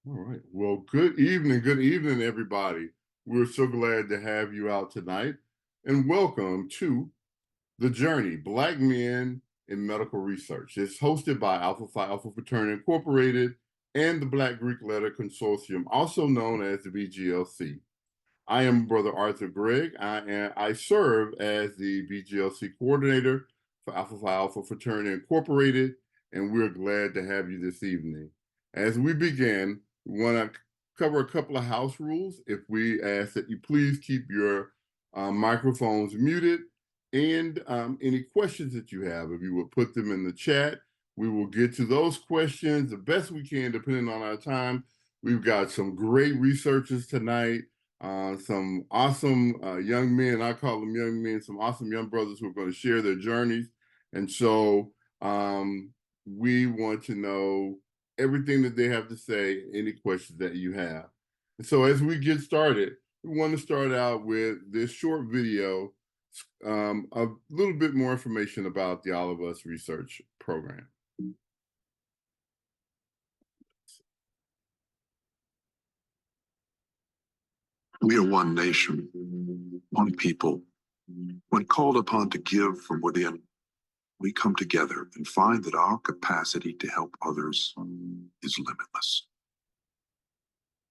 All right. Well, good evening, everybody. We're so glad to have you out tonight, and welcome to The Journey, Black Men in Medical Research. It's hosted by Alpha Phi Alpha Fraternity Incorporated and the Black Greek Letter Consortium, also known as the BGLC. I am Brother Arthur Gregg. I serve as the BGLC coordinator for Alpha Phi Alpha Fraternity Incorporated, and we're glad to have you this evening. As we begin, we want to cover a couple of house rules. If we ask that you please keep your microphones muted, and any questions that you have, if you would put them in the chat, we will get to those questions the best we can, depending on our time. We've got some great researchers tonight. Some awesome young men, I call them young men, some awesome young brothers who are going to share their journeys. And so we want to know everything that they have to say, any questions that you have. And so as we get started, we want to start out with this short video, a little bit more information about the All of Us research program. We are one nation, one people. When called upon to give from within, we come together and find that our capacity to help others is limitless.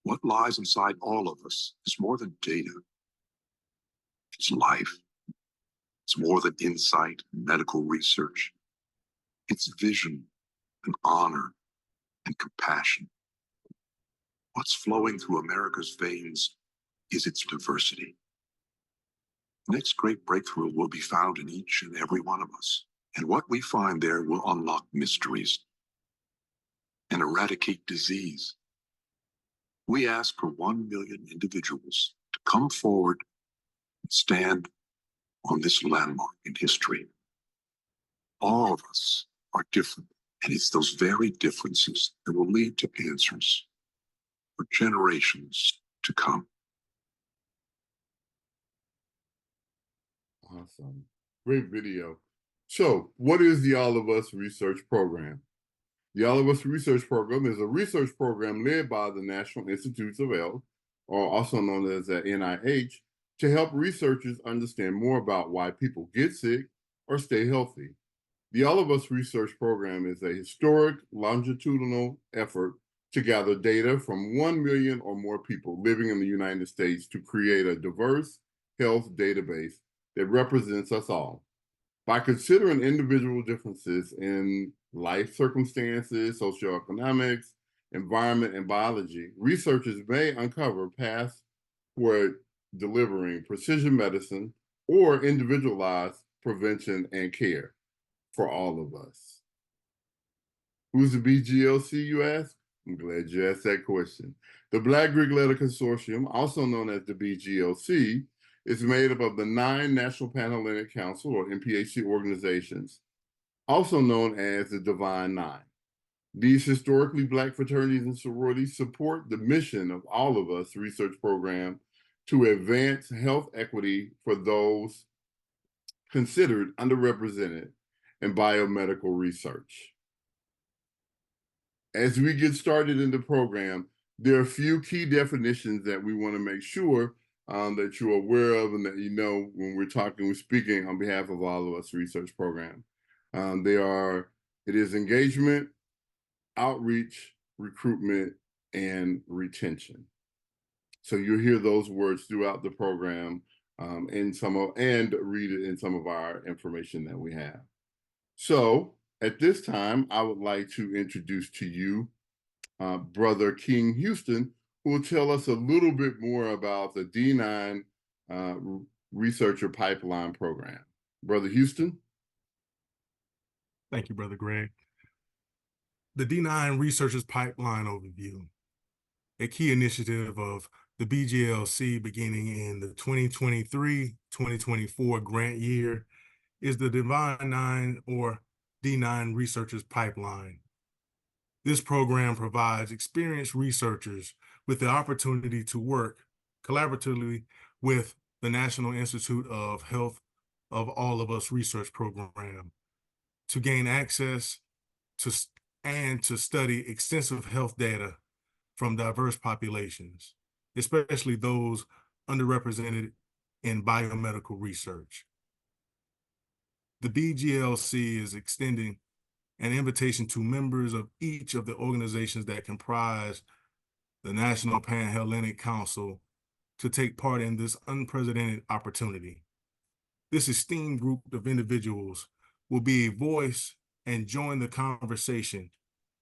What lies inside all of us is more than data. It's life. It's more than insight and medical research. It's vision and honor and compassion. What's flowing through America's veins is its diversity. The next great breakthrough will be found in each and every one of us. And what we find there will unlock mysteries and eradicate disease. We ask for 1 million individuals to come forward and stand on this landmark in history. All of us are different, and it's those very differences that will lead to answers for generations to come. Awesome. Great video. So, what is the All of Us Research Program? The All of Us Research Program is a research program led by the National Institutes of Health, or also known as the NIH, to help researchers understand more about why people get sick or stay healthy. The All of Us Research Program is a historic longitudinal effort to gather data from 1 million or more people living in the United States to create a diverse health database that represents us all. By considering individual differences in life circumstances, socioeconomics, environment, and biology, researchers may uncover paths toward delivering precision medicine or individualized prevention and care for all of us. Who's the BGLC, you ask? I'm glad you asked that question. The Black Greek Letter Consortium, also known as the BGLC, is made up of the 9 National Panhellenic Council, or NPHC organizations, also known as the Divine Nine. These historically Black fraternities and sororities support the mission of All of Us research program to advance health equity for those considered underrepresented in biomedical research. As we get started in the program, there are a few key definitions that we want to make sure that you're aware of and that you know when we're speaking on behalf of All of Us research program. It is engagement, outreach, recruitment, and retention. So you'll hear those words throughout the program and read it in some of our information that we have. So at this time, I would like to introduce to you Brother King Houston, who will tell us a little bit more about the D9 Researcher Pipeline Program. Brother Houston? Thank you, Brother Greg. The D9 Researchers Pipeline Overview, a key initiative of the BGLC beginning in the 2023-2024 grant year, is the Divine Nine, or D9 Researchers Pipeline. This program provides experienced researchers with the opportunity to work collaboratively with the National Institute of Health of All of Us research program to gain access to and to study extensive health data from diverse populations, especially those underrepresented in biomedical research. The BGLC is extending an invitation to members of each of the organizations that comprise the National Panhellenic Council to take part in this unprecedented opportunity. This esteemed group of individuals will be a voice and join the conversation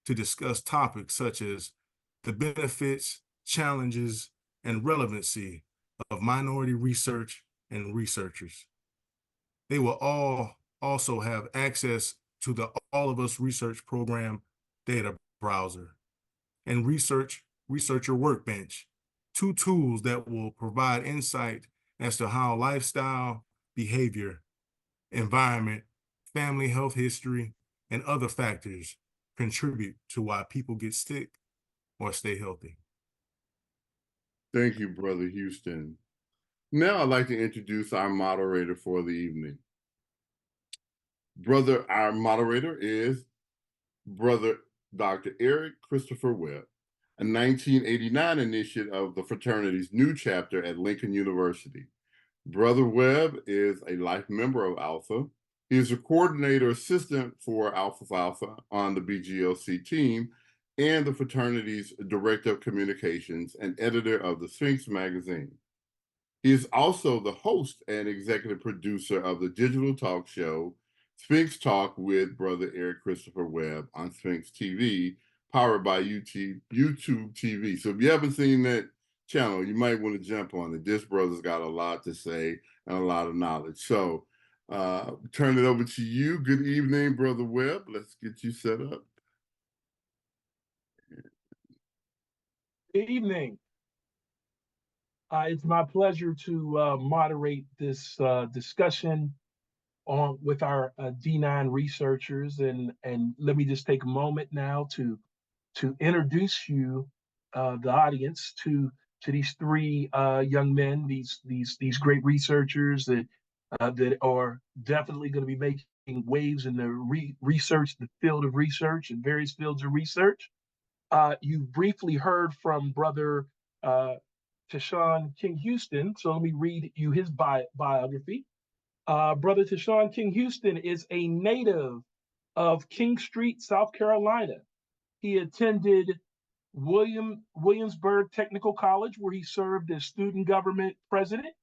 to discuss topics such as the benefits, challenges, and relevancy of minority research and researchers. They will all also have access to the All of Us Research Program data browser and Researcher Workbench, two tools that will provide insight as to how lifestyle, behavior, environment, family health history, and other factors contribute to why people get sick or stay healthy. Thank you, Brother Houston. Now I'd like to introduce our moderator for the evening. Our moderator is Brother Dr. Eric Christopher Webb, a 1989 initiate of the fraternity's new chapter at Lincoln University. Brother Webb is a life member of Alpha. He is a coordinator assistant for Alpha Alpha on the BGLC team and the fraternity's director of communications and editor of the Sphinx magazine. He is also the host and executive producer of the digital talk show Sphinx Talk with Brother Eric Christopher Webb on Sphinx TV, powered by YouTube TV. So if you haven't seen that channel, you might want to jump on it. This brother's got a lot to say and a lot of knowledge. So turn it over to you. Good evening, Brother Webb. Let's get you set up. Good evening. It's my pleasure to moderate this discussion with our D9 researchers, and let me just take a moment now to introduce you, the audience, to these three young men, these great researchers that are definitely going to be making waves in the the field of research and various fields of research. You briefly heard from Brother Tashawn King Houston, so let me read you his biography. Brother Tashawn King Houston is a native of King Street, South Carolina. He attended Williamsburg Technical College, where he served as student government president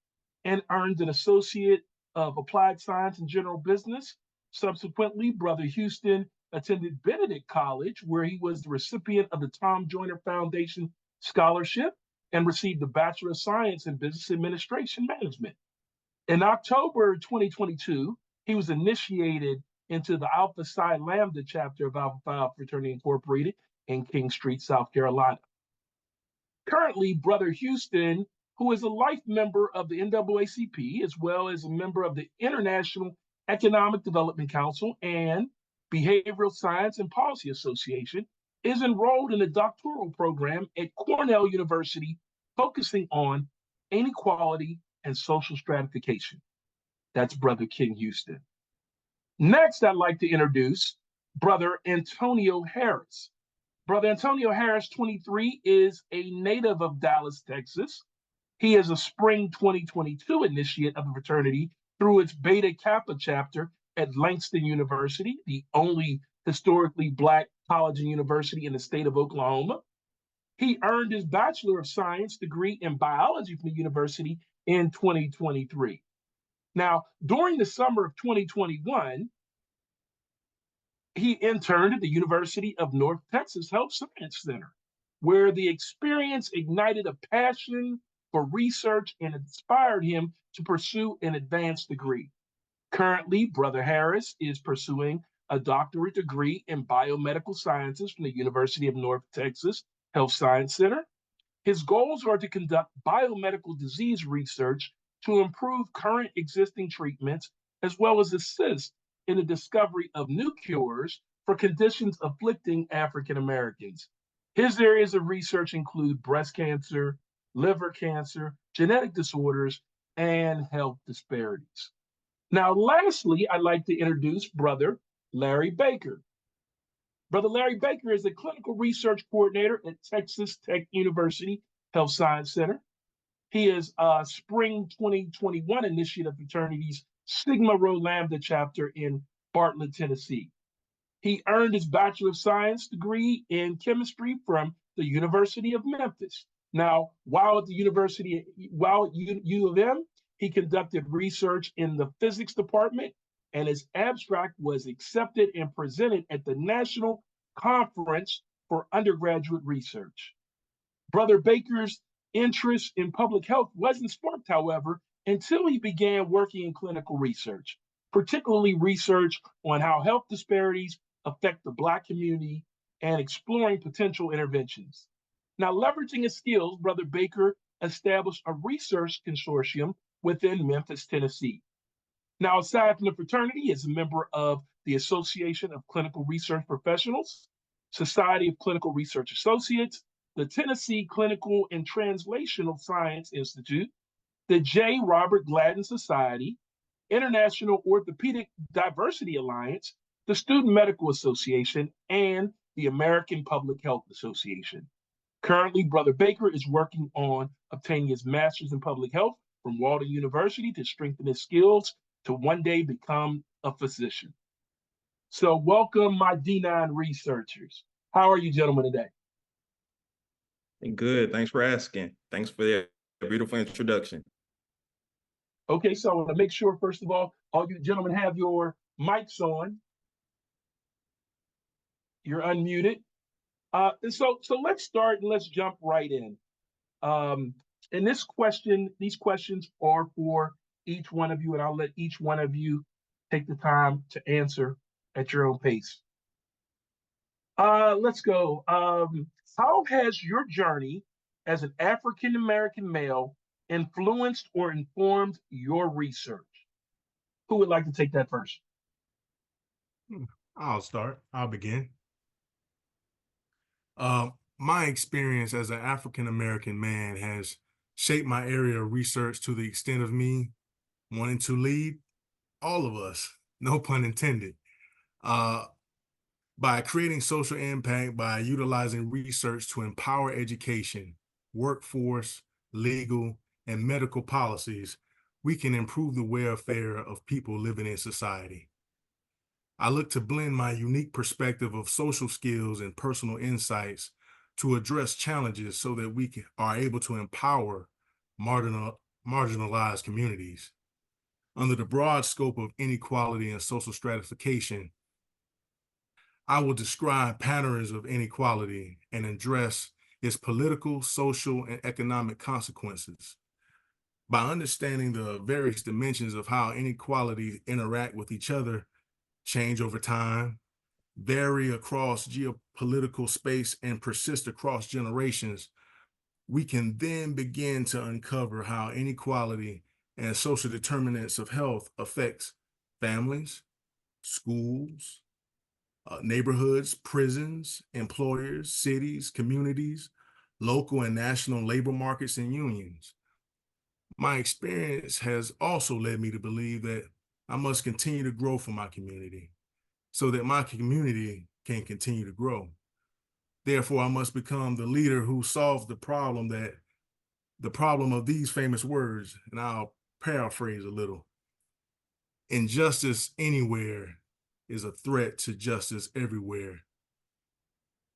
and earned an Associate of Applied Science and General Business. Subsequently, Brother Houston attended Benedict College, where he was the recipient of the Tom Joyner Foundation Scholarship and received a Bachelor of Science in Business Administration Management. In October 2022, he was initiated into the Alpha Psi Lambda chapter of Alpha Phi Alpha Fraternity Incorporated in King Street, South Carolina. Currently, Brother Houston, who is a life member of the NAACP, as well as a member of the International Economic Development Council and Behavioral Science and Policy Association, is enrolled in a doctoral program at Cornell University focusing on inequality and social stratification. That's Brother King Houston. Next, I'd like to introduce Brother Antonio Harris. Brother Antonio Harris, 23, is a native of Dallas, Texas. He is a spring 2022 initiate of the fraternity through its Beta Kappa chapter at Langston University, the only historically Black college and university in the state of Oklahoma. He earned his Bachelor of Science degree in biology from the university in 2023. Now, during the summer of 2021, he interned at the University of North Texas Health Science Center, where the experience ignited a passion for research and inspired him to pursue an advanced degree. Currently, Brother Harris is pursuing a doctorate degree in biomedical sciences from the University of North Texas Health Science Center. His goals are to conduct biomedical disease research to improve current existing treatments, as well as assist in the discovery of new cures for conditions afflicting African Americans. His areas of research include breast cancer, liver cancer, genetic disorders, and health disparities. Now, lastly, I'd like to introduce Brother Larry Baker. Brother Larry Baker is a clinical research coordinator at Texas Tech University Health Science Center. He is a spring 2021 initiate of Fraternity's Sigma Rho Lambda chapter in Bartlett, Tennessee. He earned his Bachelor of Science degree in chemistry from the University of Memphis. Now, while at U of M, he conducted research in the physics department, and his abstract was accepted and presented at the National Conference for Undergraduate Research. Brother Baker's interest in public health wasn't sparked, however, until he began working in clinical research, particularly research on how health disparities affect the Black community and exploring potential interventions. Now, leveraging his skills, Brother Baker established a research consortium within Memphis, Tennessee. Now, aside from the fraternity, he is a member of the Association of Clinical Research Professionals, Society of Clinical Research Associates, the Tennessee Clinical and Translational Science Institute, the J. Robert Gladden Society, International Orthopedic Diversity Alliance, the Student Medical Association, and the American Public Health Association. Currently, Brother Baker is working on obtaining his master's in public health from Walden University to strengthen his skills to one day become a physician. So welcome, my D9 researchers. How are you gentlemen today? Good. Thanks for asking. Thanks for the beautiful introduction. Okay, so I want to make sure, first of all you gentlemen have your mics on. You're unmuted. So let's start and let's jump right in. And these questions are for each one of you, and I'll let each one of you take the time to answer at your own pace. Let's go. How has your journey as an African American male influenced or informed your research? Who would like to take that first? I'll start. I'll begin. My experience as an African American man has shaped my area of research to the extent of me wanting to lead all of us, no pun intended, by creating social impact, by utilizing research to empower education, workforce, legal, and medical policies. We can improve the welfare of people living in society. I look to blend my unique perspective of social skills and personal insights to address challenges so that we are able to empower marginalized communities. Under the broad scope of inequality and social stratification, I will describe patterns of inequality and address its political, social, and economic consequences. By understanding the various dimensions of how inequalities interact with each other, change over time, vary across geopolitical space, and persist across generations, we can then begin to uncover how inequality and social determinants of health affects families, schools, neighborhoods, prisons, employers, cities, communities, local and national labor markets, and unions. My experience has also led me to believe that I must continue to grow for my community so that my community can continue to grow. Therefore, I must become the leader who solves the problem of these famous words, and I'll paraphrase a little. Injustice anywhere is a threat to justice everywhere.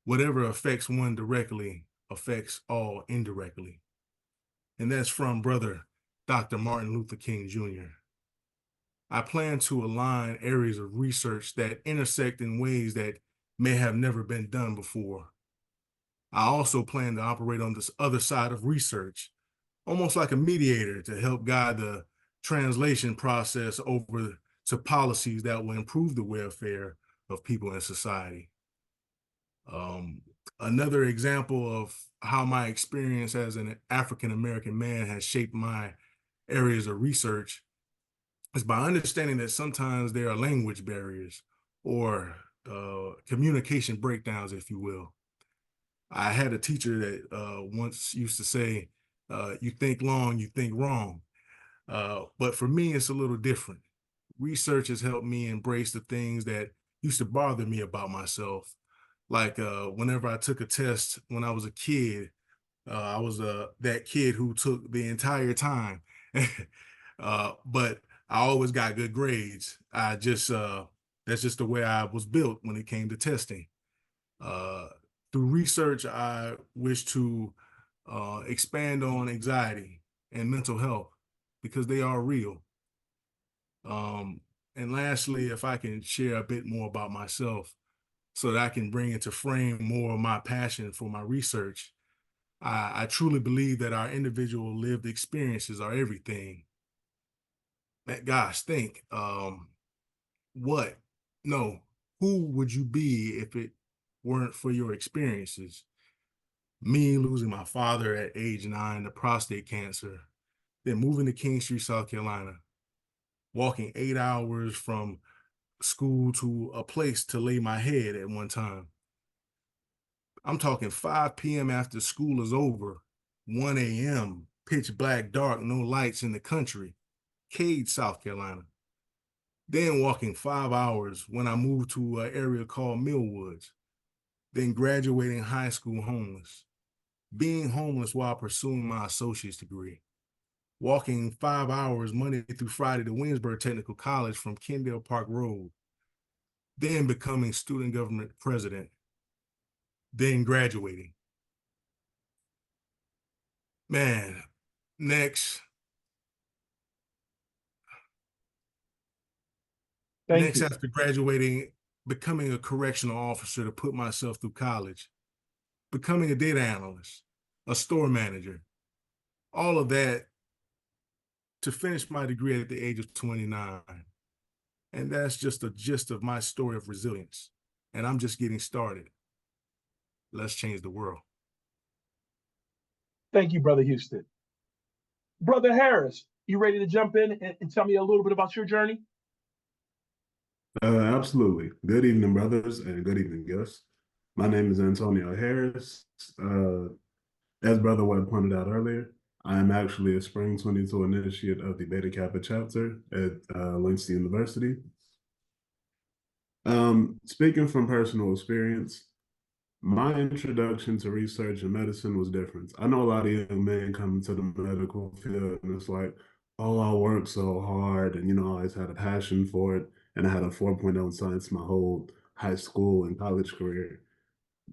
Whatever affects one directly affects all indirectly. And that's from Brother Dr. Martin Luther King Jr. I plan to align areas of research that intersect in ways that may have never been done before. I also plan to operate on this other side of research, almost like a mediator, to help guide the translation process over to policies that will improve the welfare of people in society. Another example of how my experience as an African-American man has shaped my areas of research is by understanding that sometimes there are language barriers or communication breakdowns, if you will. I had a teacher that once used to say, you think long, you think wrong. But for me, it's a little different. Research has helped me embrace the things that used to bother me about myself, Like whenever I took a test when I was a kid, I was that kid who took the entire time, but I always got good grades. I just that's just the way I was built when it came to testing. Uh, Through research, I wish to expand on anxiety and mental health because they are real. And lastly, if I can share a bit more about myself so that I can bring into frame more of my passion for my research, I truly believe that our individual lived experiences are everything. Gosh, think, what? No, who would you be if it weren't for your experiences? Me losing my father at age 9 to prostate cancer, then moving to King Street, South Carolina, walking 8 hours from school to a place to lay my head at one time. I'm talking 5 p.m. after school is over, 1 a.m., pitch black dark, no lights in the country, Cade, South Carolina. Then walking 5 hours when I moved to an area called Millwoods. Then graduating high school homeless. Being homeless while pursuing my associate's degree. Walking 5 hours Monday through Friday to Winsburg Technical College from Kendall Park Road. Then becoming student government president. Then graduating. Man, next Thank you. after graduating, becoming a correctional officer to put myself through college, becoming a data analyst, a store manager, all of that to finish my degree at the age of 29. And that's just a gist of my story of resilience. And I'm just getting started. Let's change the world. Thank you, Brother Houston. Brother Harris, you ready to jump in and tell me a little bit about your journey? Absolutely. Good evening, brothers, and good evening, guests. My name is Antonio Harris. As Brother Webb pointed out earlier, I am actually a Spring 22 initiate of the Beta Kappa chapter at Langston University. Speaking from personal experience, my introduction to research and medicine was different. I know a lot of young men come into the medical field and it's like, oh, I worked so hard and, I always had a passion for it. And I had a 4.0 in science my whole high school and college career.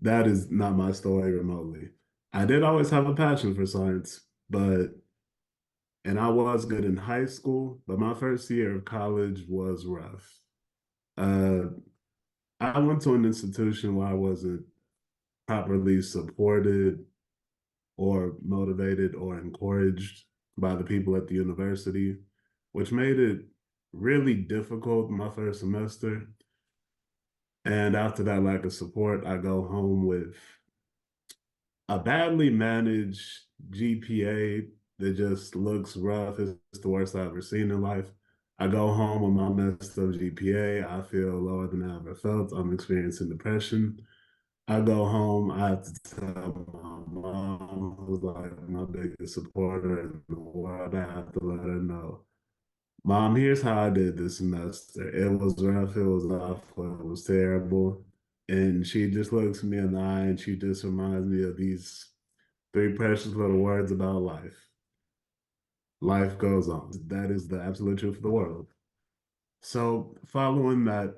That is not my story remotely. I did always have a passion for science, and I was good in high school, but my first year of college was rough. Uh, I went to an institution where I wasn't properly supported or motivated or encouraged by the people at the university, which made it really difficult my first semester. And after that lack of support, I go home with a badly managed GPA that just looks rough. It's the worst I've ever seen in life. I go home with my messed up GPA. I feel lower than I ever felt. I'm experiencing depression. I go home, I have to tell my mom, who's like my biggest supporter in the world, I have to let her know. Mom, here's how I did this semester. It was rough, it was awful, it was terrible. And she just looks me in the eye and she just reminds me of these three precious little words about life. Life goes on. That is the absolute truth of the world. So following that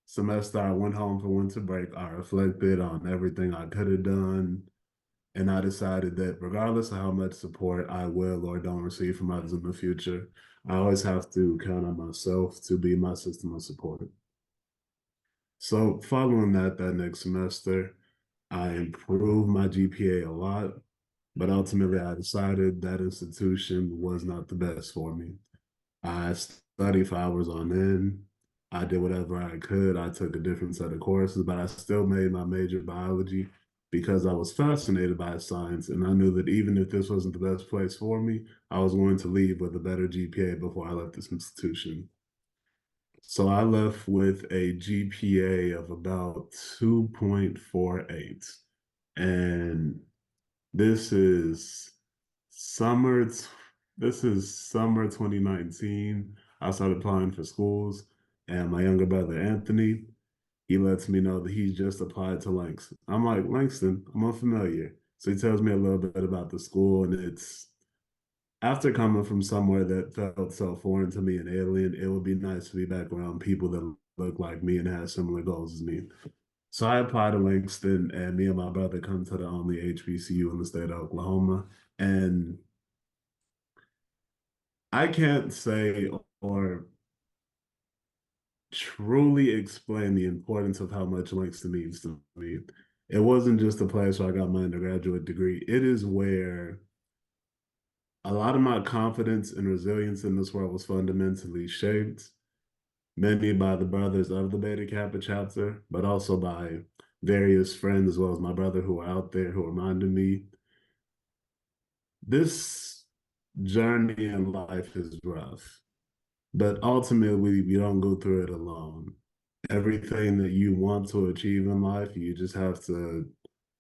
semester, I went home for winter break. I reflected on everything I could have done. And I decided that regardless of how much support I will or don't receive from others in the future, I always have to count on myself to be my system of support. So following that next semester, I improved my GPA a lot, but ultimately I decided that institution was not the best for me. I studied for hours on end. I did whatever I could. I took a different set of courses, but I still made my major biology because I was fascinated by science. And I knew that even if this wasn't the best place for me, I was going to leave with a better GPA before I left this institution. So I left with a GPA of about 2.48. And this is summer. This is summer 2019. I started applying for schools, and my younger brother Anthony, he lets me know that he's just applied to Langston. I'm like, Langston, I'm unfamiliar. So he tells me a little bit about the school, and it's after coming from somewhere that felt so foreign to me and alien, it would be nice to be back around people that look like me and have similar goals as me. So I applied to Langston, and me and my brother come to the only HBCU in the state of Oklahoma. And I can't say or truly explain the importance of how much Langston means to me. It wasn't just a place where I got my undergraduate degree. It is where a lot of my confidence and resilience in this world was fundamentally shaped, many by the brothers of the Beta Kappa chapter, but also by various friends as well as my brother who were out there who reminded me this journey in life is rough, but ultimately you don't go through it alone. Everything that you want to achieve in life, you just have to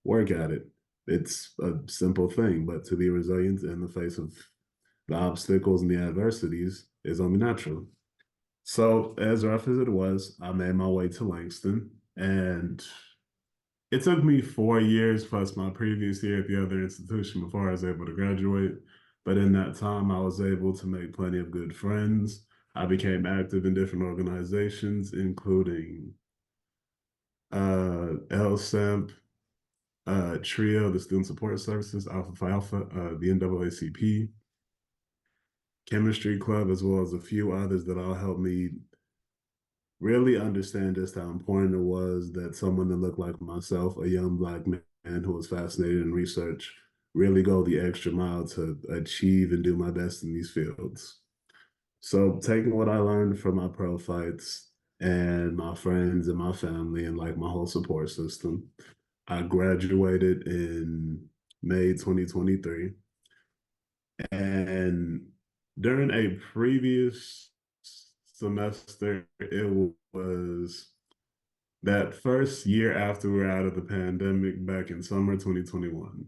work at it. It's a simple thing, but to be resilient in the face of the obstacles and the adversities is only natural. So, as rough as it was, I made my way to Langston, and it took me 4 years plus my previous year at the other institution before I was able to graduate. But in that time, I was able to make plenty of good friends. I became active in different organizations, including LSEMP, TRIO, the Student Support Services, Alpha Phi Alpha, the NAACP, Chemistry Club, as well as a few others that all helped me really understand just how important it was that someone that looked like myself, a young Black man who was fascinated in research, really go the extra mile to achieve and do my best in these fields. So taking what I learned from my pro fights and my friends and my family and like my whole support system, I graduated in May 2023. And during a previous semester, it was that first year after we were out of the pandemic back in summer 2021.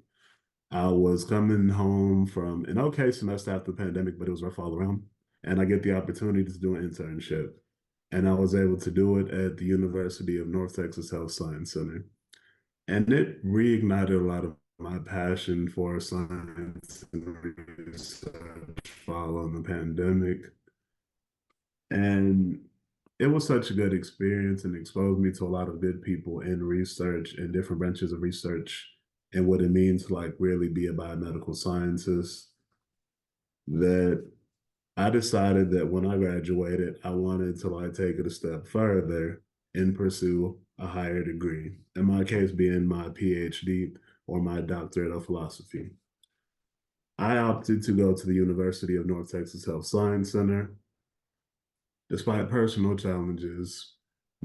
I was coming home from an okay semester after the pandemic, but it was rough all around. And I get the opportunity to do an internship. And I was able to do it at the University of North Texas Health Science Center. And it reignited a lot of my passion for science and research following the pandemic. And it was such a good experience and exposed me to a lot of good people in research and different branches of research and what it means to like really be a biomedical scientist that I decided that when I graduated, I wanted to like take it a step further and pursue a higher degree. In my case, being my PhD or my doctorate of philosophy. I opted to go to the University of North Texas Health Science Center despite personal challenges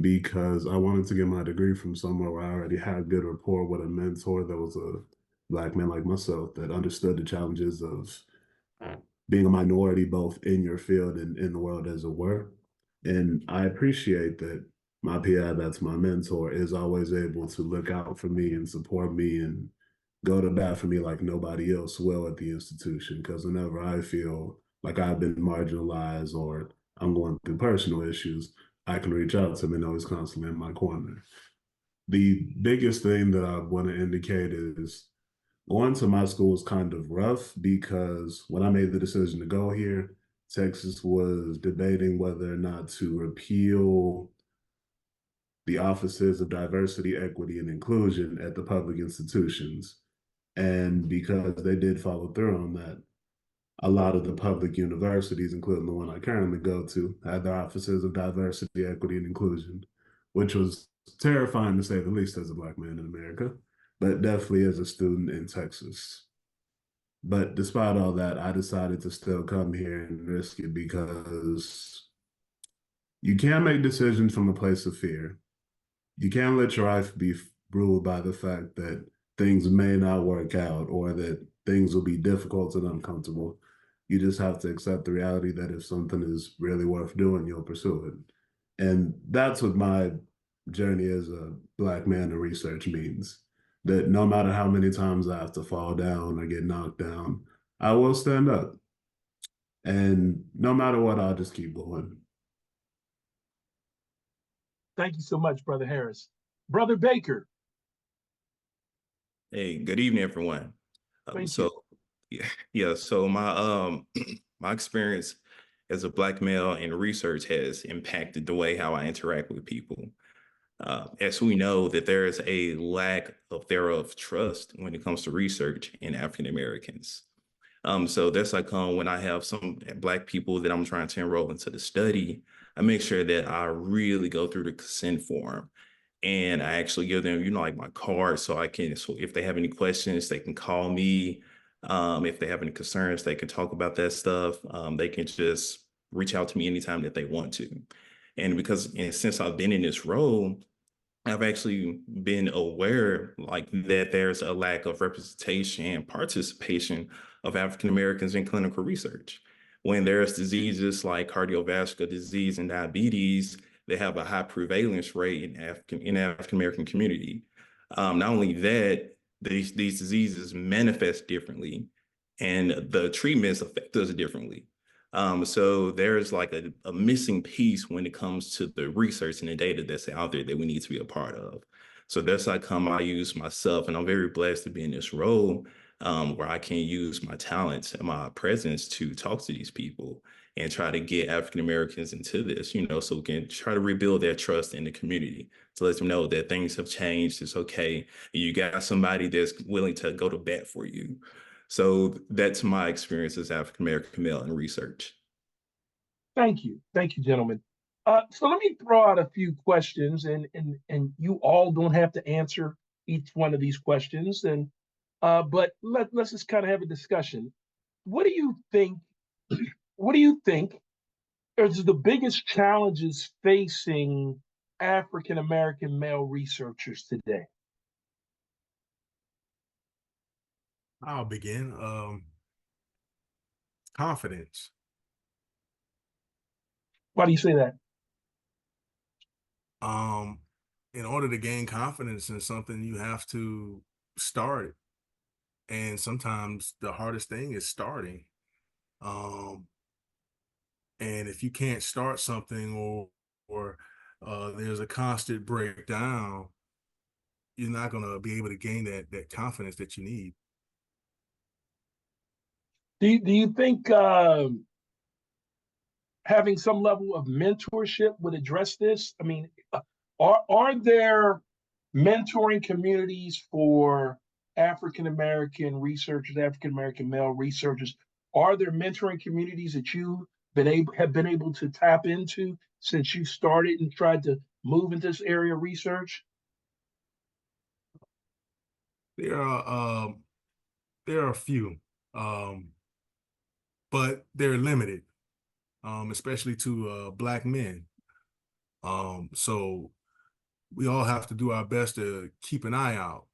because I wanted to get my degree from somewhere where I already had good rapport with a mentor that was a Black man like myself that understood the challenges of being a minority both in your field and in the world as it were. And I appreciate that my PI, that's my mentor, is always able to look out for me and support me and go to bat for me like nobody else will at the institution. Because whenever I feel like I've been marginalized or I'm going through personal issues, I can reach out to him and know he's constantly in my corner. The biggest thing that I want to indicate is going to my school was kind of rough because when I made the decision to go here, Texas was debating whether or not to repeal the offices of diversity, equity, and inclusion at the public institutions. And because they did follow through on that, a lot of the public universities, including the one I currently go to, had their offices of diversity, equity, and inclusion, which was terrifying to say the least as a Black man in America, but definitely as a student in Texas. But despite all that, I decided to still come here and risk it because you can't make decisions from a place of fear. You can't let your life be ruled by the fact that things may not work out or that things will be difficult and uncomfortable. You just have to accept the reality that if something is really worth doing, you'll pursue it. And that's what my journey as a Black man in research means. That no matter how many times I have to fall down or get knocked down, I will stand up. And no matter what, I'll just keep going. Thank you so much, Brother Harris. Brother Baker. Hey, good evening, everyone. Thank you. So yeah, so my my experience as a Black male in research has impacted the way how I interact with people. As we know that there is a lack of thereof trust when it comes to research in African Americans. So that's like when I have some Black people that I'm trying to enroll into the study, I make sure that I really go through the consent form and I actually give them, like my card so so if they have any questions, they can call me. If they have any concerns, they can talk about that stuff. They can just reach out to me anytime that they want to. And since I've been in this role, I've actually been aware like that there's a lack of representation and participation of African Americans in clinical research. When there's diseases like cardiovascular disease and diabetes, they have a high prevalence rate in African American community. Not only that, these diseases manifest differently, and the treatments affect us differently. So there's like a missing piece when it comes to the research and the data that's out there that we need to be a part of. So that's like I use myself, and I'm very blessed to be in this role where I can use my talents and my presence to talk to these people and try to get African Americans into this, so we can try to rebuild their trust in the community to let them know that things have changed. It's okay. You got somebody that's willing to go to bat for you. So that's my experience as African American male in research. Thank you. Thank you, gentlemen. So let me throw out a few questions, and you all don't have to answer each one of these questions. But let's just kind of have a discussion. What do you think? What do you think is the biggest challenges facing African American male researchers today? I'll begin. Confidence. Why do you say that? Um, in order to gain confidence in something, you have to start it. And sometimes the hardest thing is starting. Um, and if you can't start something or there's a constant breakdown, you're not going to be able to gain that confidence that you need. Do you think having some level of mentorship would address this? I mean, are there mentoring communities for African American researchers, African American male researchers? Are there mentoring communities that you have been able to tap into since you started and tried to move into this area of research? There are there are a few, um, but they're limited, especially to Black men. So we all have to do our best to keep an eye out.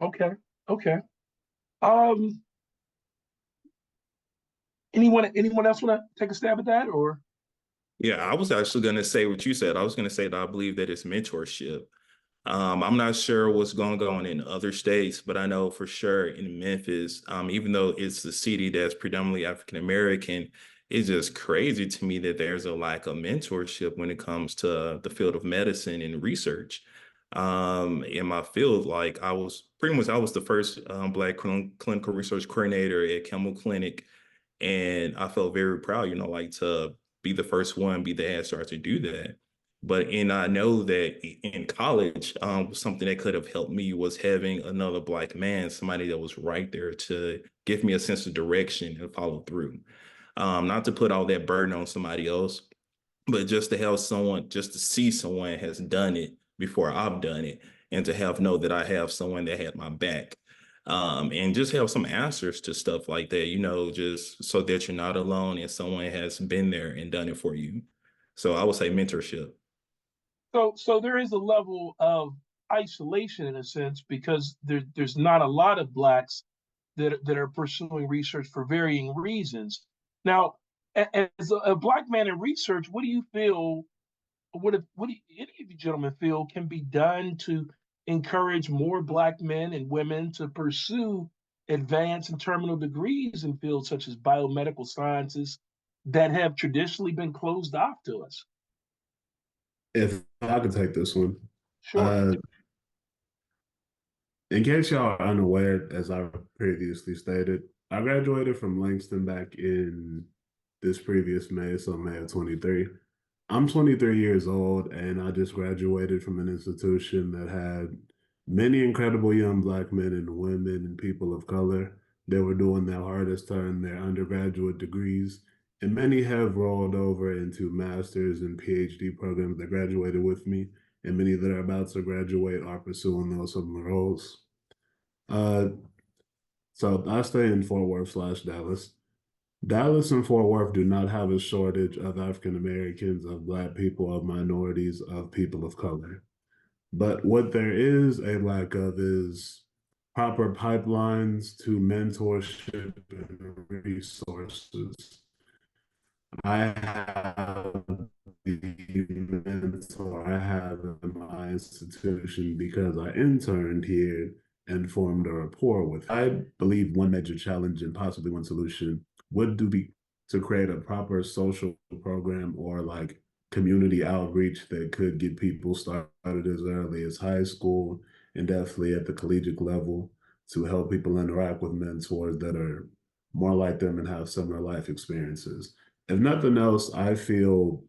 Okay, okay. Um, anyone else want to take a stab at that, or? Yeah, I was actually going to say what you said. I was going to say that I believe that it's mentorship. I'm not sure what's going on in other states, but I know for sure in Memphis, even though it's the city that's predominantly African American, it's just crazy to me that there's a lack of mentorship when it comes to the field of medicine and research. In my field, like I was the first Black clinical research coordinator at Campbell Clinic, and I felt very proud, like to be the first one, be the head start to do that. And I know that in college, something that could have helped me was having another Black man, somebody that was right there to give me a sense of direction and follow through. Not to put all that burden on somebody else, but just to have someone, just to see someone has done it before I've done it, and to know that I have someone that had my back. And just have some answers to stuff like that, just so that you're not alone and someone has been there and done it for you. So I would say mentorship. So there is a level of isolation in a sense because there's not a lot of Blacks that are pursuing research for varying reasons. Now, as a Black man in research, what do you feel? What do any of you gentlemen feel can be done to encourage more Black men and women to pursue advanced and terminal degrees in fields such as biomedical sciences that have traditionally been closed off to us? If I could take this one. Sure. Uh, in case y'all are unaware, as I previously stated, I graduated from Langston back in this previous May, so May of 23. I'm 23 years old, and I just graduated from an institution that had many incredible young Black men and women and people of color. They were doing their hardest to earn their undergraduate degrees, and many have rolled over into master's and PhD programs that graduated with me, and many that are about to graduate are pursuing those similar roles. Uh, so I stay in Fort Worth / Dallas. Dallas and Fort Worth do not have a shortage of African Americans, of Black people, of minorities, of people of color. But what there is a lack of is proper pipelines to mentorship and resources. I have the mentor I have in my institution because I interned here and formed a rapport with. I believe one major challenge and possibly one solution would be to create a proper social program or like community outreach that could get people started as early as high school and definitely at the collegiate level to help people interact with mentors that are more like them and have similar life experiences. If nothing else, I feel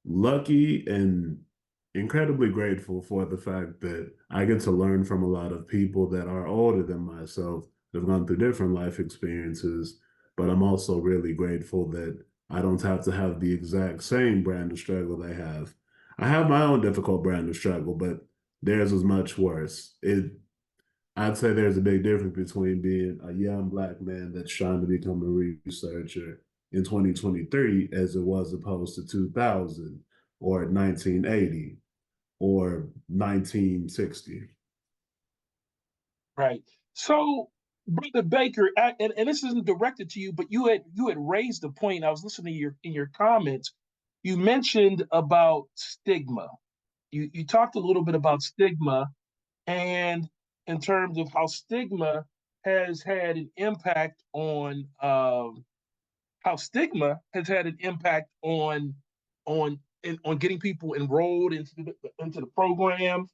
lucky and incredibly grateful for the fact that I get to learn from a lot of people that are older than myself, that have gone through different life experiences. But I'm also really grateful that I don't have to have the exact same brand of struggle they have. I have my own difficult brand of struggle, but theirs is much worse. I'd say there's a big difference between being a young Black man that's trying to become a researcher in 2023 as it was opposed to 2000 or 1980 or 1960. Right. So, Brother Baker, and this isn't directed to you, but you had raised the point. I was listening to your in your comments. You mentioned about stigma. You talked a little bit about stigma, and in terms of how stigma has had an impact on how stigma has had an impact on getting people enrolled into the program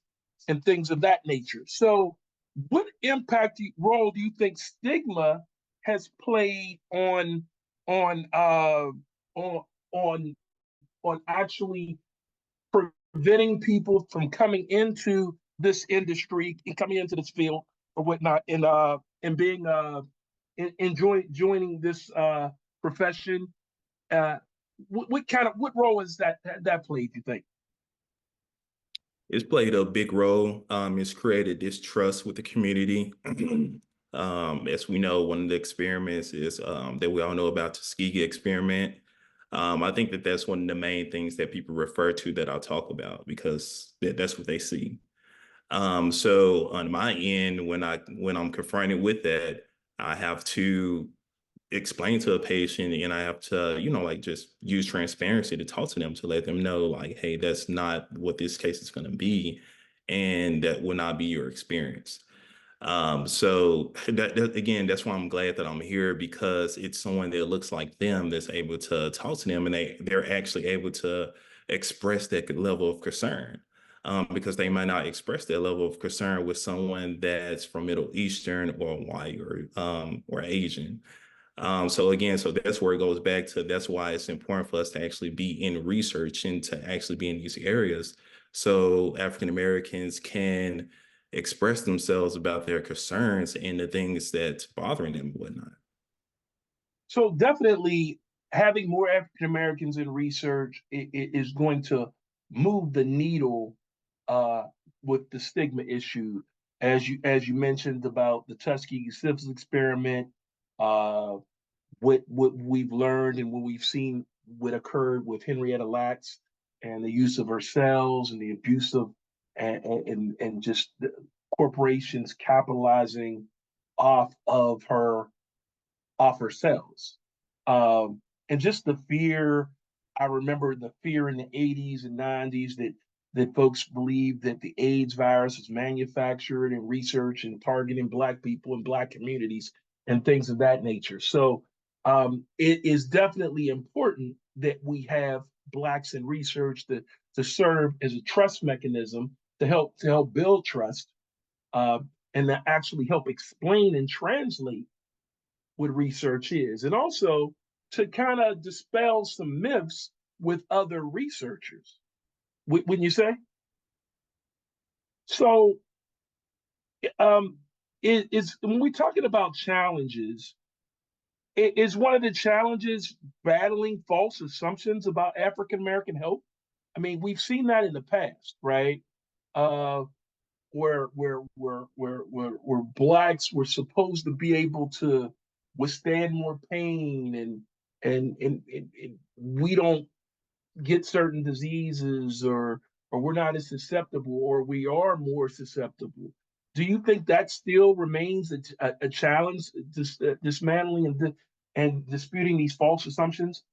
and things of that nature. So, what role do you think stigma has played on on on on actually preventing people from coming into this industry and coming into this field or whatnot, and being joining this profession? Uh, what role is that played? You think? It's played a big role. It's created distrust with the community. As we know, one of the experiments is that we all know about, Tuskegee experiment. I think that that's one of the main things that people refer to that I'll talk about because that's what they see. So on my end, when I'm confronted with that, I have to explain to a patient and I have to, like just use transparency to talk to them to let them know like, hey, that's not what this case is going to be. And that will not be your experience. So that again, that's why I'm glad that I'm here because it's someone that looks like them that's able to talk to them and they're actually able to express that level of concern. Because they might not express that level of concern with someone that's from Middle Eastern or white or Asian. So that's where it goes back to that's why it's important for us to actually be in research and to actually be in these areas so African Americans can express themselves about their concerns and the things that's bothering them and whatnot. So definitely having more African Americans in research is going to move the needle uh, with the stigma issue, as you mentioned about the Tuskegee Syphilis experiment, uh, what we've learned and what we've seen what occurred with Henrietta Lacks and the use of her cells and the abuse of and just the corporations capitalizing off of her off her cells. And just the fear, I remember the fear in the 80s and 90s that folks believed that the AIDS virus was manufactured and researched and targeting Black people and Black communities and things of that nature. So It is definitely important that we have Blacks in research to serve as a trust mechanism to help build trust, uh, and to actually help explain and translate what research is, and also to kind of dispel some myths with other researchers. Wouldn't you say? So, um, is when we're talking about challenges, is one of the challenges battling false assumptions about African American health? I mean, we've seen that in the past, right? Uh, where blacks were supposed to be able to withstand more pain, and we don't get certain diseases, or we're not as susceptible, or we are more susceptible. Do you think that still remains a challenge, dismantling and disputing these false assumptions?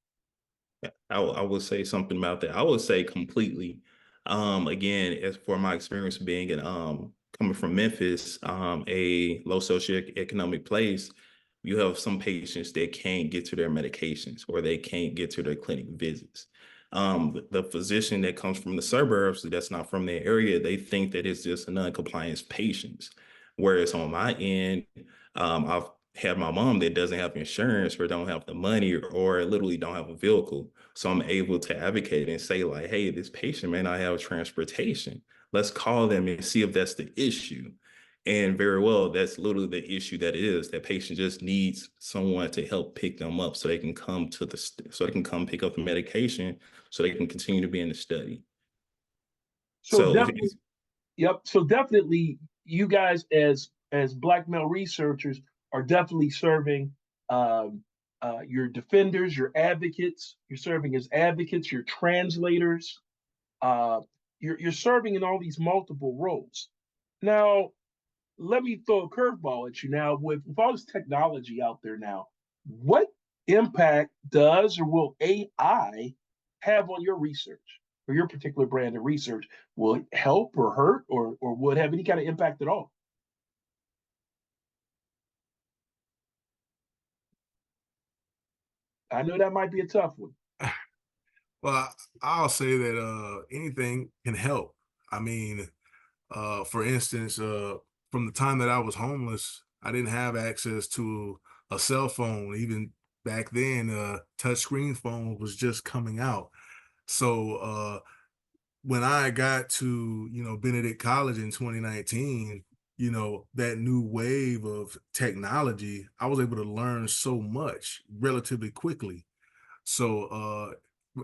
I would say something about that. I would say completely. Again, as for my experience being in coming from Memphis, a low socioeconomic place, you have some patients that can't get to their medications or they can't get to their clinic visits. The physician that comes from the suburbs that's not from their area, they think that it's just a non-compliance patients. Whereas on my end, I've had my mom that doesn't have insurance or don't have the money or literally don't have a vehicle. So I'm able to advocate and say, like, hey, this patient may not have transportation. Let's call them and see if that's the issue. And very well, that's literally the issue that is. That patient just needs someone to help pick them up so they can come to so they can come pick up the medication so they can continue to be in the study. So So definitely, yep. So definitely, you guys as Black male researchers are definitely serving, um, your defenders, your advocates. You're serving as advocates, your translators. Uh, you're serving in all these multiple roles. Now, let me throw a curveball at you. Now, with all this technology out there now, what impact does or will AI have on your research or your particular brand of research? Will it help or hurt, or will it have any kind of impact at all? I know that might be a tough one. Well, I'll say that anything can help. I mean, for instance, from the time that I was homeless, I didn't have access to a cell phone. Even back then, touchscreen phone was just coming out. So when I got to, Benedict College in 2019, that new wave of technology, I was able to learn so much relatively quickly. So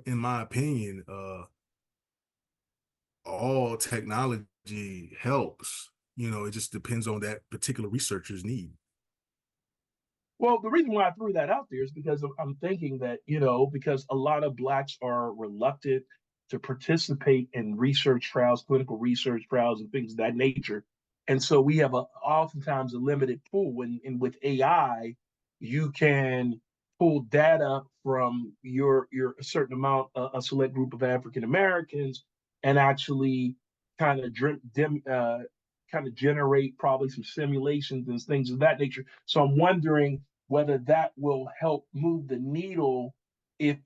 in my opinion, all technology helps. It just depends on that particular researcher's need. Well, the reason why I threw that out there is because I'm thinking that, because a lot of Blacks are reluctant to participate in research trials, clinical research trials, and things of that nature. And so we have oftentimes a limited pool. And with AI, you can pull data from your a certain amount, a select group of African Americans, and actually kind of kind of generate probably some simulations and things of that nature. So I'm wondering whether that will help move the needle if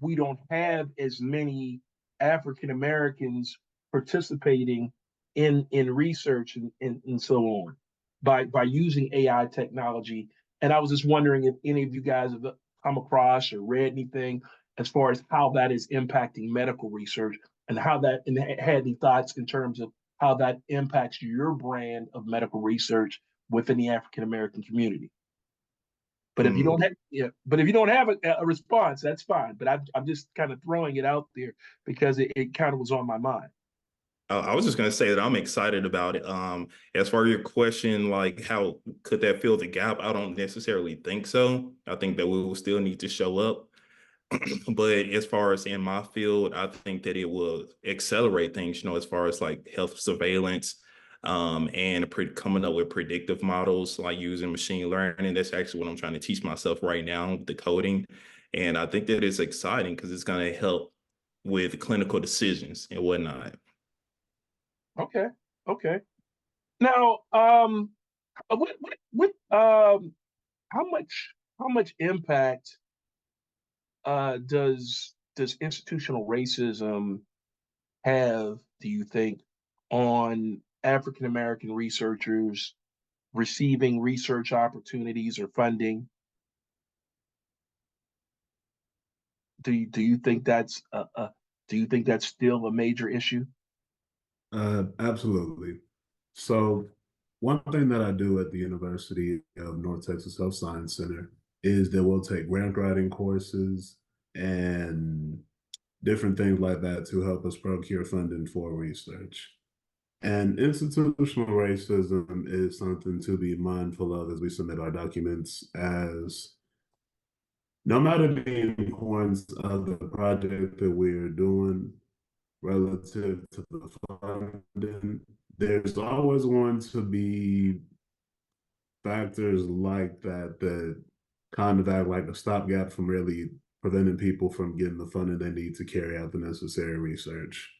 we don't have as many African Americans participating in research and so on by using AI technology. And I was just wondering if any of you guys have come across or read anything as far as how that is impacting medical research, and how that, and had any thoughts in terms of how that impacts your brand of medical research within the African American community. But if you mm, don't have, yeah, but if you don't have a response, that's fine. But I'm just kind of throwing it out there because it kind of was on my mind. I was just going to say that I'm excited about it. As far as your question, like how could that fill the gap? I don't necessarily think so. I think that we will still need to show up. But as far as in my field, I think that it will accelerate things, as far as like health surveillance, and coming up with predictive models, like using machine learning. That's actually what I'm trying to teach myself right now, the coding. And I think that it's exciting because it's going to help with clinical decisions and whatnot. Okay, okay. Now, what how much? how much impact does institutional racism have, do you think, on African American researchers receiving research opportunities or funding? Do you think that's do you think that's still a major issue? Absolutely. So, one thing that I do at the University of North Texas Health Science Center is that we'll take grant writing courses and different things like that to help us procure funding for research. And institutional racism is something to be mindful of as we submit our documents, as no matter the importance of the project that we're doing relative to the funding, there's always going to be factors like that that kind of act like a stopgap from really preventing people from getting the funding they need to carry out the necessary research.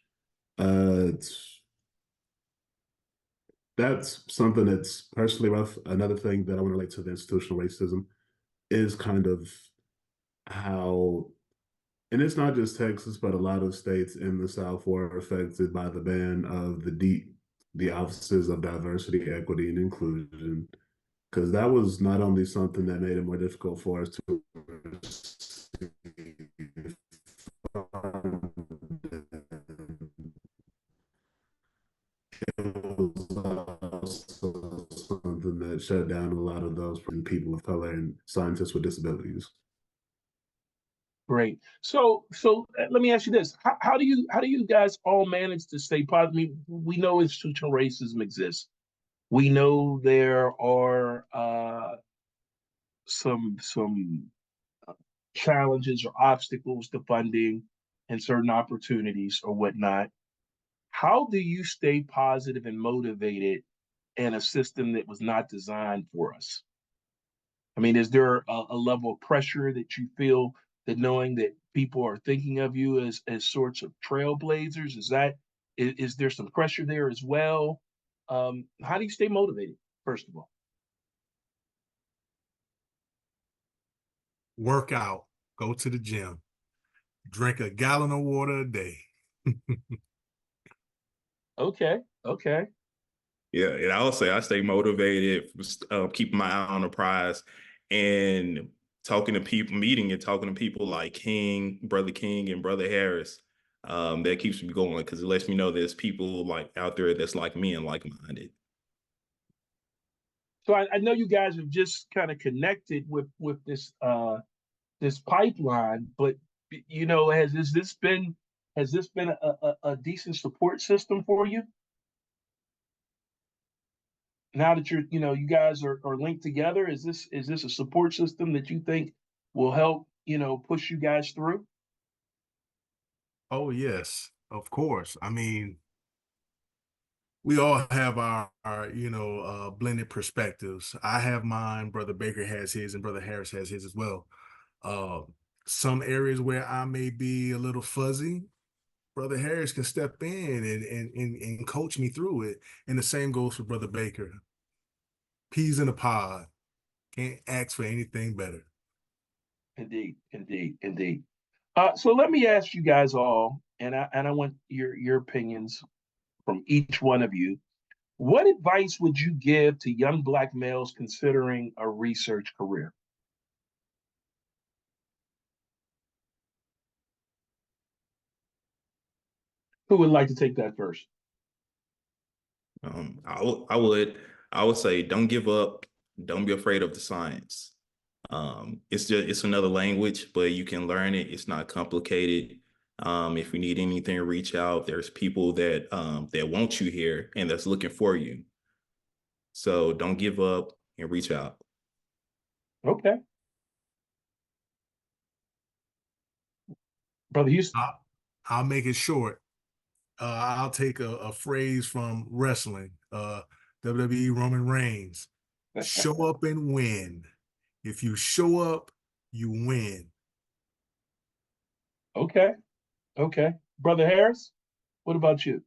That's something that's personally rough. Another thing that I want to relate to the institutional racism is kind of how, and it's not just Texas, but a lot of states in the South were affected by the ban of the offices of diversity, equity, and inclusion, because that was not only something that made it more difficult for us to receive funding, it was also something that shut down a lot of those people of color and scientists with disabilities. Great. So let me ask you this: how do you guys all manage to stay positive? I mean, we know institutional racism exists. We know there are some challenges or obstacles to funding and certain opportunities or whatnot. How do you stay positive and motivated in a system that was not designed for us? I mean, is there a level of pressure that you feel, that knowing that people are thinking of you as sorts of trailblazers? Is there some pressure there as well? How do you stay motivated, first of all? Work out, go to the gym, drink a gallon of water a day. Okay, okay. Yeah, and I will say I stay motivated, keeping my eye on the prize, and talking to people, meeting and talking to people like Brother King, and Brother Harris. That keeps me going because it lets me know there's people like out there that's like me and like-minded. So I know you guys have just kind of connected with this pipeline, but has this been a decent support system for you now that you guys are linked together? Is this a support system that you think will help push you guys through? Oh, yes, of course. I mean, we all have our blended perspectives. I have mine, Brother Baker has his, and Brother Harris has his as well. Uh, some areas where I may be a little fuzzy, Brother Harris can step in and coach me through it. And the same goes for Brother Baker. Peas in a pod. Can't ask for anything better. Indeed, indeed, indeed. So let me ask you guys all, and I want your opinions from each one of you. What advice would you give to young Black males considering a research career? Who would like to take that first? I would say don't give up. Don't be afraid of the science. It's another language, but you can learn it. It's not complicated. If you need anything, reach out. There's people that want you here and that's looking for you. So don't give up and reach out. Okay, Brother Houston. I'll make it short. I'll take a phrase from wrestling, WWE Roman Reigns. Show up and win. If you show up, you win. Okay, okay. Brother Harris, what about you?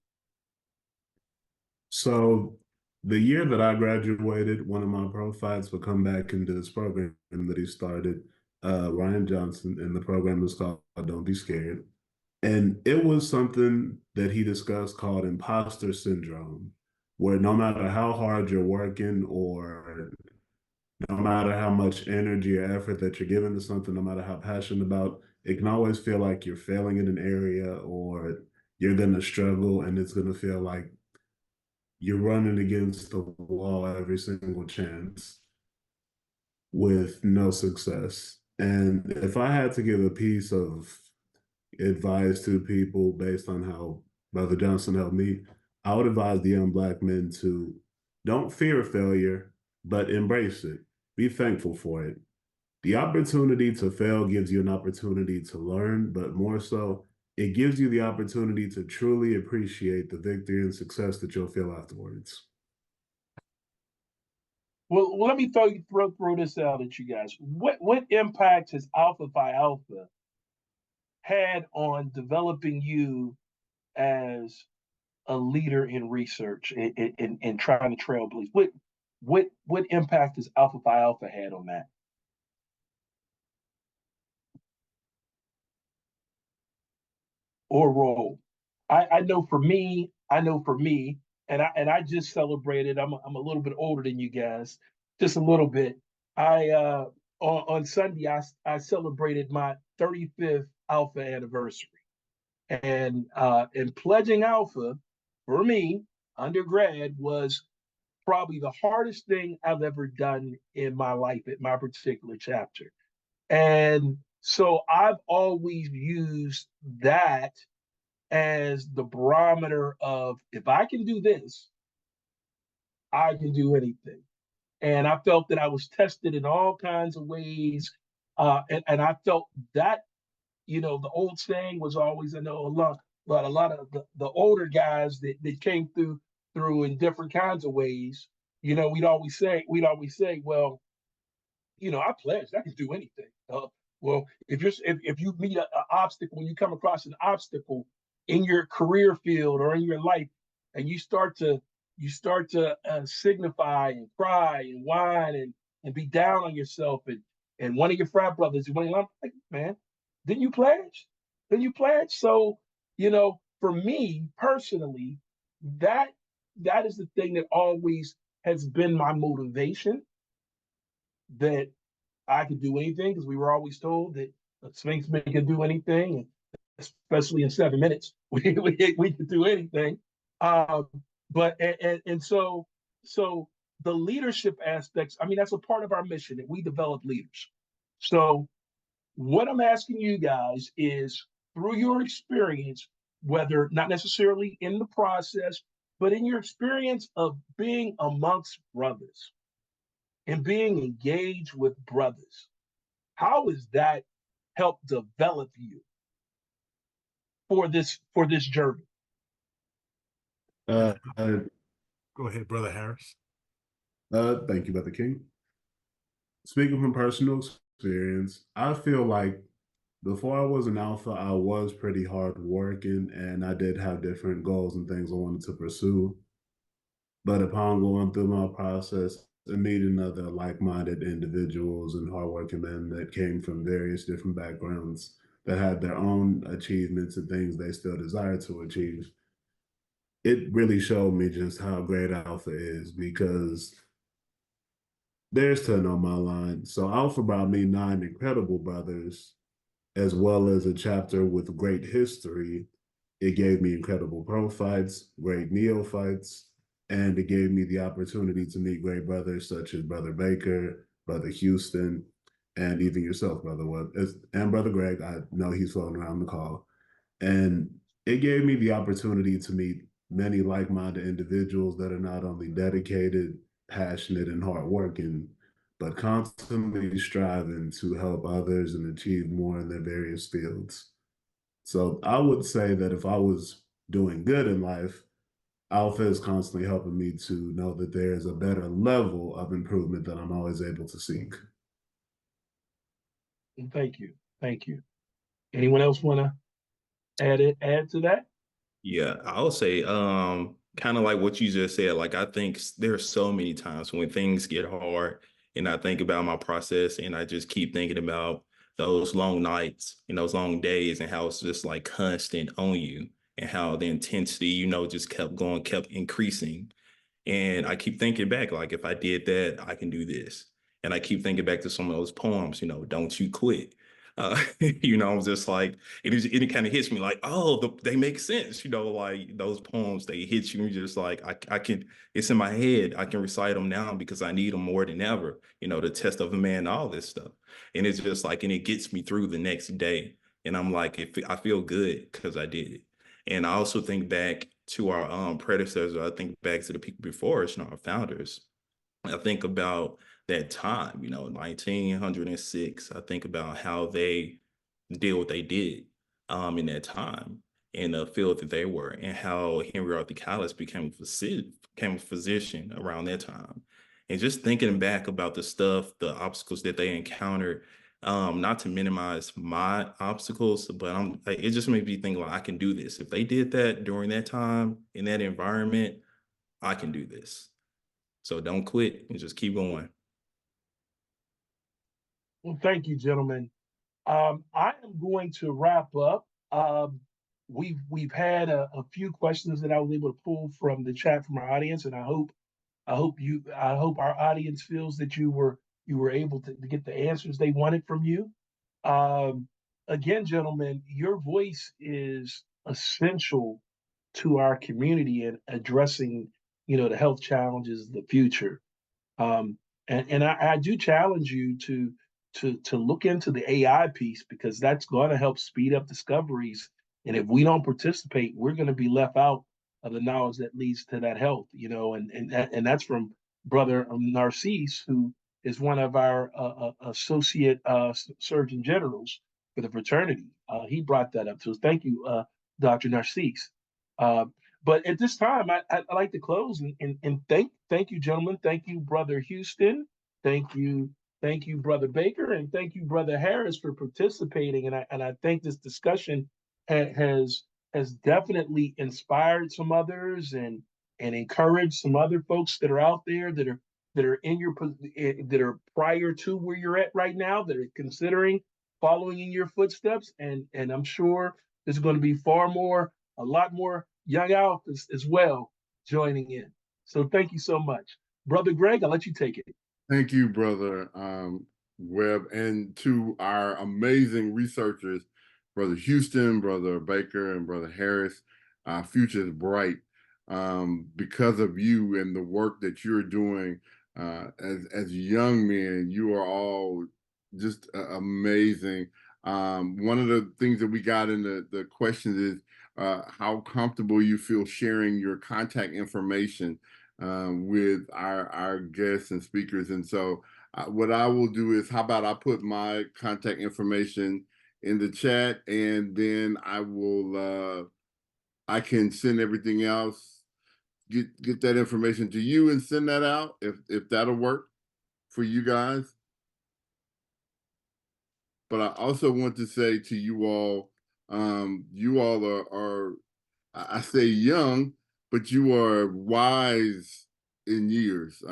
So The year that I graduated, one of my profiles would come back into this program that he started, Ryan Johnson, and the program is called Don't Be Scared. And it was something that he discussed called imposter syndrome, where no matter how hard you're working or no matter how much energy or effort that you're giving to something, no matter how passionate about, it can always feel like you're failing in an area or you're going to struggle and it's going to feel like you're running against the wall every single chance with no success. And if I had to give a piece of advice to people based on how Brother Johnson helped me, I would advise the young Black men to don't fear failure, but embrace it. Be thankful for it. The opportunity to fail gives you an opportunity to learn, but more so, it gives you the opportunity to truly appreciate the victory and success that you'll feel afterwards. Well, let me throw this out at you guys. What impact has Alpha Phi Alpha had on developing you as a leader in research and trying to trailblaze? What impact has Alpha Phi Alpha had on that? Or role? I know for me, and I just celebrated. I'm a little bit older than you guys, just a little bit. I on Sunday I celebrated my 35th Alpha anniversary, and pledging Alpha for me undergrad was probably the hardest thing I've ever done in my life at my particular chapter. And so I've always used that as the barometer of if I can do this, I can do anything. And I felt that I was tested in all kinds of ways. And I felt that, the old saying was always, I know a lot of the older guys that came through in different kinds of ways, we'd always say, well, I pledged I can do anything. Well, if you meet an obstacle, when you come across an obstacle in your career field or in your life, and you start to signify and cry and whine and be down on yourself, and one of your frat brothers, I'm like, man, didn't you pledge? Didn't you pledge? So for me personally, that that is the thing that always has been my motivation, that I could do anything, because we were always told that the Sphinx man could do anything, and especially in 7 minutes, we could do anything. Um, but so the leadership aspects, I mean, that's a part of our mission, that we develop leaders. So what I'm asking you guys is, through your experience, whether not necessarily in the process, but in your experience of being amongst brothers and being engaged with brothers, how has that helped develop you for this journey? Uh, uh, Go ahead, Brother Harris. Thank you, Brother King. Speaking from personal experience, I feel like before I was an alpha, I was pretty hardworking and I did have different goals and things I wanted to pursue. But upon going through my process and meeting other like-minded individuals and hardworking men that came from various different backgrounds that had their own achievements and things they still desire to achieve, it really showed me just how great Alpha is, because there's 10 on my line. So Alpha brought me 9 incredible brothers, as well as a chapter with great history. It gave me incredible pro fights, great neophytes, and it gave me the opportunity to meet great brothers such as Brother Baker, Brother Houston, and even yourself, Brother Webb, and Brother Greg. I know he's floating around the call. And it gave me the opportunity to meet many like-minded individuals that are not only dedicated, passionate, and hardworking, but constantly striving to help others and achieve more in their various fields. So I would say that if I was doing good in life, Alpha is constantly helping me to know that there is a better level of improvement that I'm always able to seek. And thank you. Anyone else want to add to that? Yeah, I'll say kind of like what you just said, like I think there are so many times when things get hard and I think about my process and I just keep thinking about those long nights and those long days and how it's just like constant on you and how the intensity, just kept going, kept increasing. And I keep thinking back, like, if I did that, I can do this. And I keep thinking back to some of those poems, don't you quit. I'm just like, it kind of hits me like, oh, they make sense, like those poems, they hit you. And you're just like, I can, it's in my head. I can recite them now because I need them more than ever, the test of a man, all this stuff. And it's just like, and it gets me through the next day. And I'm like, I feel good because I did it. And I also think back to our predecessors. I think back to the people before us, our founders. I think about that time, 1906. I think about how they did what they did in that time in the field that they were, and how Henry Arthur Callis became a physician around that time. And just thinking back about the stuff, the obstacles that they encountered, not to minimize my obstacles, but it just made me think like I can do this. If they did that during that time in that environment, I can do this. So don't quit and just keep going. Well, thank you, gentlemen. I am going to wrap up. We've had a few questions that I was able to pull from the chat from our audience, and I hope our audience feels that you were able to get the answers they wanted from you. Um, Again, gentlemen, your voice is essential to our community in addressing, the health challenges of the future. Um, and I do challenge you to look into the AI piece because that's going to help speed up discoveries. And if we don't participate, we're going to be left out of the knowledge that leads to that health. And that's from Brother Narcisse, who is one of our associate surgeon generals for the fraternity. He brought that up. So thank you, Dr. Narcisse. Uh, but at this time, I'd like to close and thank you, gentlemen. Thank you, Brother Houston. Thank you, Brother Baker, and thank you, Brother Harris, for participating. And I think this discussion has definitely inspired some others and encouraged some other folks that are out there that are in your that are prior to where you're at right now, that are considering following in your footsteps. And I'm sure there's going to be a lot more young alphas as well joining in. So thank you so much. Brother Greg, I'll let you take it. Thank you, Brother Webb, and to our amazing researchers, Brother Houston, Brother Baker, and Brother Harris. Our future is bright because of you and the work that you're doing as young men. You are all just amazing. One of the things that we got in the questions is how comfortable you feel sharing your contact information with our guests and speakers. And so what I will do is, how about I put my contact information in the chat, and then I can send everything else, get that information to you and send that out if that'll work for you guys. But I also want to say to you all are I say young, but you are wise in years.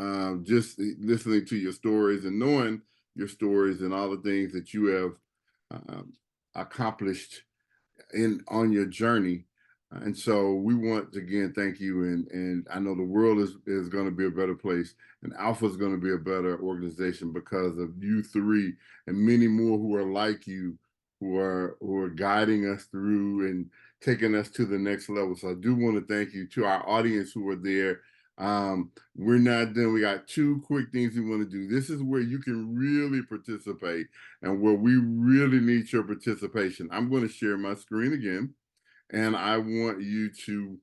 Just listening to your stories and knowing your stories and all the things that you have accomplished on your journey. And so we want to again thank you, and I know the world is going to be a better place, and Alpha is going to be a better organization because of you three and many more who are like you, who are guiding us through and taking us to the next level. So I do want to thank you. To our audience who are there. We're not done. We got two quick things we want to do. This is where you can really participate and where we really need your participation. I'm going to share my screen again. And I want you to,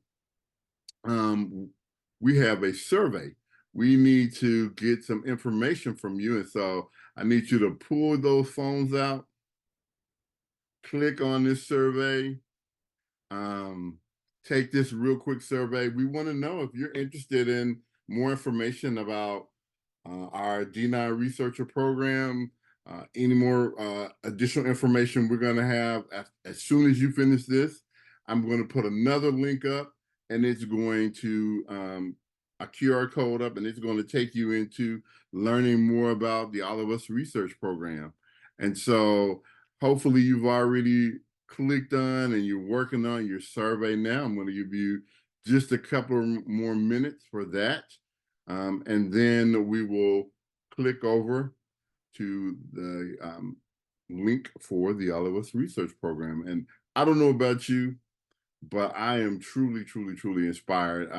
we have a survey. We need to get some information from you. And so I need you to pull those phones out, click on this survey, take this real quick survey. We want to know if you're interested in more information about our D9 researcher program, any more additional information we're going to have as soon as you finish this. I'm going to put another link up and it's going to a QR code up, and it's going to take you into learning more about the All of Us research program. And so hopefully you've already clicked on and you're working on your survey now. I'm going to give you just a couple more minutes for that. And then we will click over to the link for the All of Us research program. And I don't know about you, but I am truly, truly, truly inspired.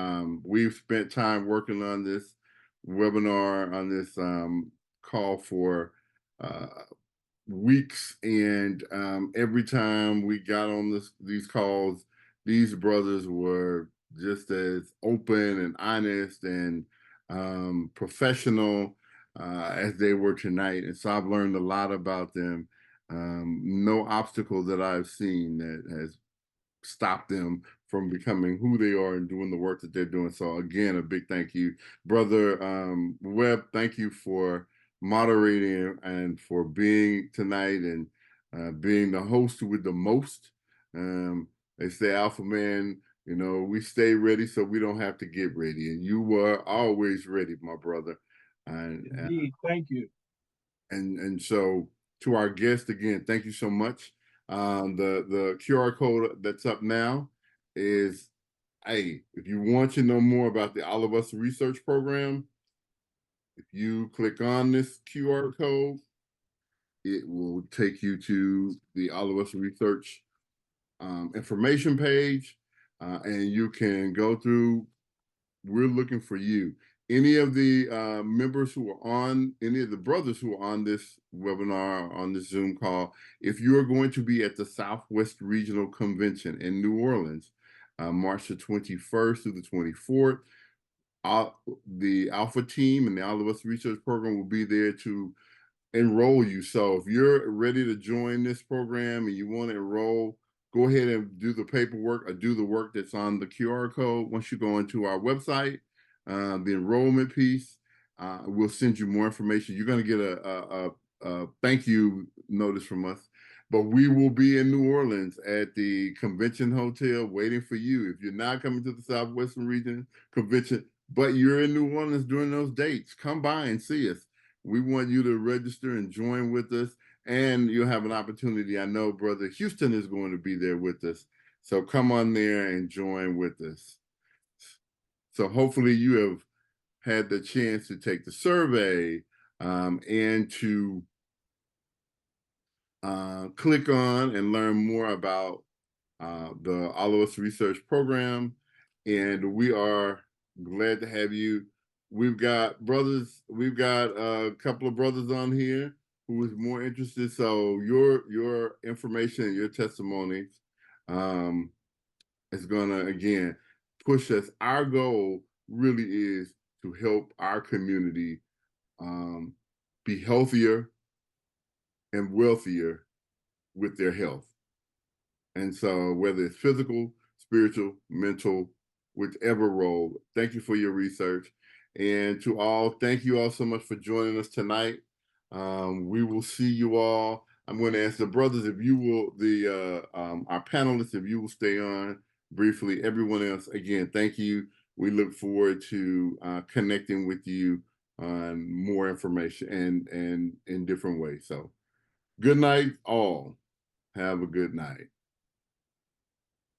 We've spent time working on this webinar, on this call for weeks, and every time we got on these calls, these brothers were just as open and honest and professional as they were tonight. And so I've learned a lot about them. No obstacle that I've seen that has stop them from becoming who they are and doing the work that they're doing. So again, a big thank you, brother Webb. Thank you for moderating and for being tonight and being the host with the most. They say Alpha Man, you know, we stay ready so we don't have to get ready, and you were always ready, my brother. And Indeed, thank you. And so to our guest again, thank you so much. The QR code that's up now is, hey, if you want to know more about the All of Us research program, if you click on this QR code, it will take you to the All of Us research information page, and you can go through. We're looking for you. Any of the members who are on, any of the brothers who are on this webinar, on this Zoom call, if you're going to be at the Southwest Regional Convention in New Orleans, March the 21st through the 24th, the Alpha team and the All of Us Research Program will be there to enroll you. So if you're ready to join this program and you want to enroll, go ahead and do the paperwork or do the work that's on the QR code. Once you go into our website, the enrollment piece, we'll send you more information. You're going to get a thank you notice from us. But we will be in New Orleans at the convention hotel waiting for you. If you're not coming to the Southwestern Region Convention, but you're in New Orleans during those dates, come by and see us. We want you to register and join with us, and you'll have an opportunity. I know Brother Houston is going to be there with us. So come on there and join with us. So hopefully you have had the chance to take the survey and to click on and learn more about the All of Us research program. And we are glad to have you. We've got a couple of brothers on here who is more interested. So your information and your testimonies is gonna, again, push us. Our goal really is to help our community be healthier and wealthier with their health. And so whether it's physical, spiritual, mental, whichever role, thank you for your research. And to all, thank you all so much for joining us tonight. We will see you all. I'm going to ask the brothers if you will, our panelists, if you will stay on briefly. Everyone else, again, thank you. We look forward to connecting with you on more information and in different ways. So good night, all. Have a good night.